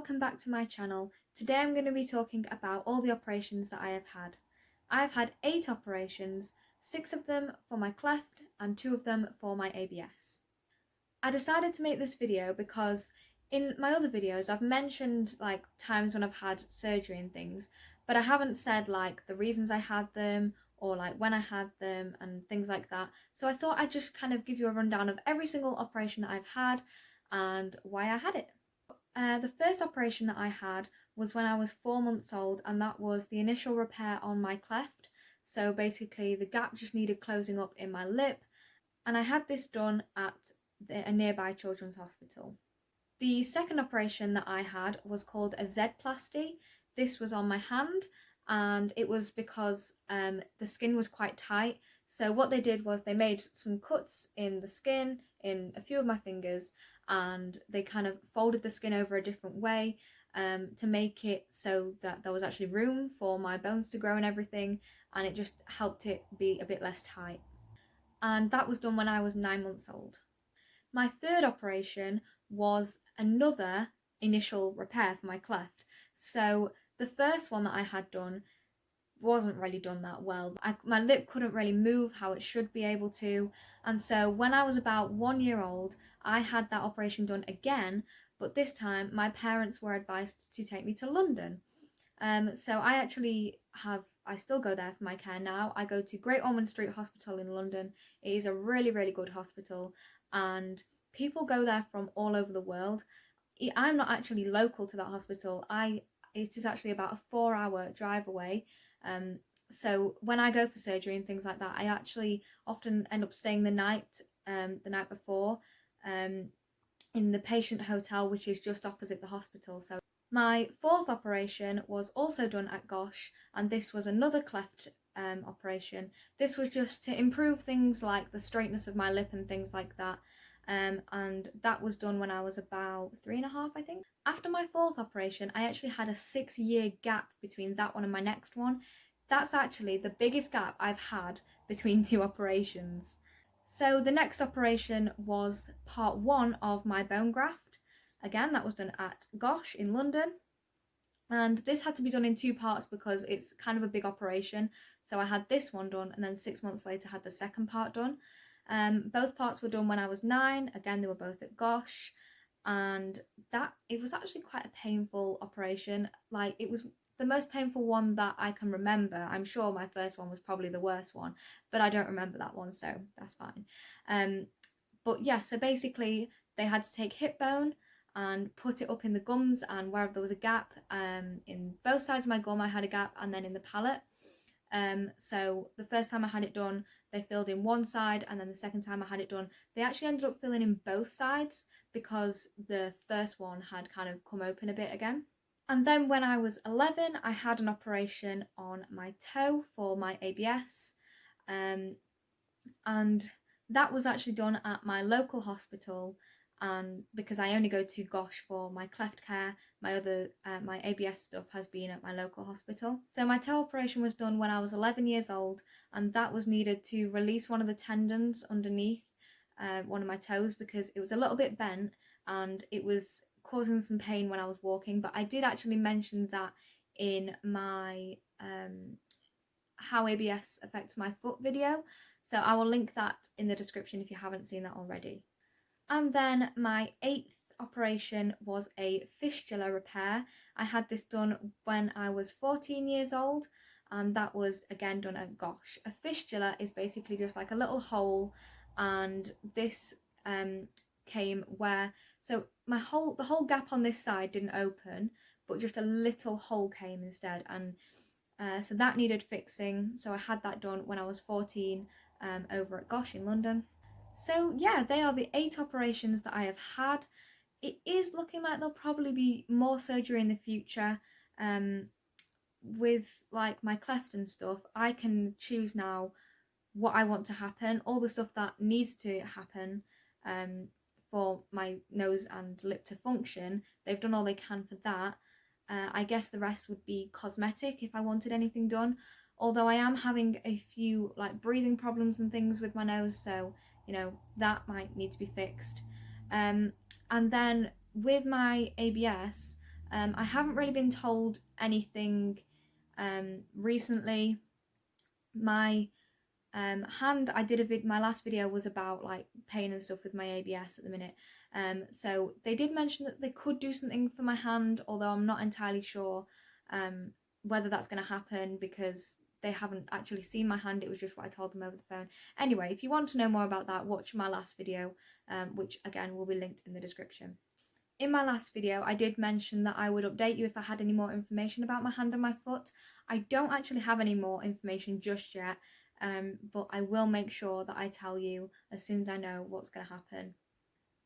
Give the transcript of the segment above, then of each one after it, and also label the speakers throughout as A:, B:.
A: welcome back to my channel. Today I'm going to be talking about all the operations that I have had. I've had 8 operations, 6 of them for my cleft and 2 of them for my ABS. I decided to make this video because in my other videos I've mentioned like times when I've had surgery and things, but I haven't said like the reasons I had them or like when I had them and things like that. So I thought I'd just kind of give you a rundown of every single operation that I've had and why I had it. The first operation that I had was when I was 4 months old, and that was the initial repair on my cleft. So basically the gap just needed closing up in my lip, and I had this done at a nearby children's hospital. The second operation that I had was called a Z-plasty. This was on my hand, and it was because the skin was quite tight. So what they did was they made some cuts in the skin in a few of my fingers, and they kind of folded the skin over a different way to make it so that there was actually room for my bones to grow and everything, and it just helped it be a bit less tight. And that was done when I was 9 months old. My third operation was another initial repair for my cleft. So the first one that I had done wasn't really done that well. My lip couldn't really move how it should be able to, and so when I was about 1 year old I had that operation done again, but this time my parents were advised to take me to London. So I still go there for my care now. I go to Great Ormond Street Hospital in London. It is a really, really good hospital, and people go there from all over the world. I'm not actually local to that hospital. It is actually about a 4-hour drive away. So when I go for surgery and things like that, I actually often end up staying the night before in the patient hotel, which is just opposite the hospital. So my fourth operation was also done at Gosh, and this was another cleft operation. This was just to improve things like the straightness of my lip and things like that. And that was done when I was about 3.5, I think. After my fourth operation, I actually had a 6-year gap between that one and my next one. That's actually the biggest gap I've had between 2 operations. So the next operation was part 1 of my bone graft. Again, that was done at Gosh in London. And this had to be done in 2 parts because it's kind of a big operation. So I had this one done, and then 6 months later had the second part done. Both parts were done when I was 9. Again, they were both at Gosh, and it was actually quite a painful operation. Like, it was the most painful one that I can remember. I'm sure my first one was probably the worst one, but I don't remember that one, so that's fine. But yeah, so basically they had to take hip bone and put it up in the gums, and wherever there was a gap, in both sides of my gum I had a gap, and then in the palate. So the first time I had it done, they filled in one side, and then the second time I had it done, they actually ended up filling in both sides because the first one had kind of come open a bit again. And then when I was 11, I had an operation on my toe for my ABS, and that was actually done at my local hospital. And because I only go to Gosh for my cleft care, my ABS stuff has been at my local hospital. So my toe operation was done when I was 11 years old, and that was needed to release one of the tendons underneath one of my toes because it was a little bit bent and it was causing some pain when I was walking. But I did actually mention that in my how ABS affects my foot video, so I will link that in the description if you haven't seen that already. And then my 8th operation was a fistula repair. I had this done when I was 14 years old, and that was again done at Gosh. A fistula is basically just like a little hole, and this came where, so the whole gap on this side didn't open, but just a little hole came instead, and so that needed fixing. So I had that done when I was 14 over at Gosh in London. So yeah, they are the 8 operations that I have had. It is looking like there'll probably be more surgery in the future. With like my cleft and stuff, I can choose now what I want to happen. All the stuff that needs to happen for my nose and lip to function, they've done all they can for that. I guess the rest would be cosmetic if I wanted anything done. Although I am having a few like breathing problems and things with my nose, so you know that might need to be fixed. And then with my ABS, I haven't really been told anything recently. My hand, I did my last video was about like pain and stuff with my ABS at the minute. So they did mention that they could do something for my hand, although I'm not entirely sure whether that's going to happen because they haven't actually seen my hand. It was just what I told them over the phone. Anyway, if you want to know more about that, watch my last video, which again will be linked in the description. In my last video, I did mention that I would update you if I had any more information about my hand and my foot. I don't actually have any more information just yet, but I will make sure that I tell you as soon as I know what's going to happen.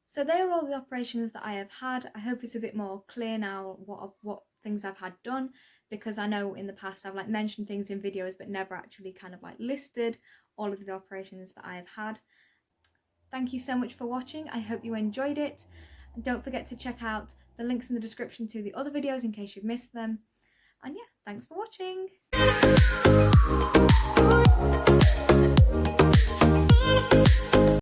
A: So they are all the operations that I have had. I hope it's a bit more clear now what things I've had done, because I know in the past I've like mentioned things in videos but never actually kind of like listed all of the operations that I have had. Thank you so much for watching. I hope you enjoyed it. Don't forget to check out the links in the description to the other videos in case you've missed them. And yeah, thanks for watching.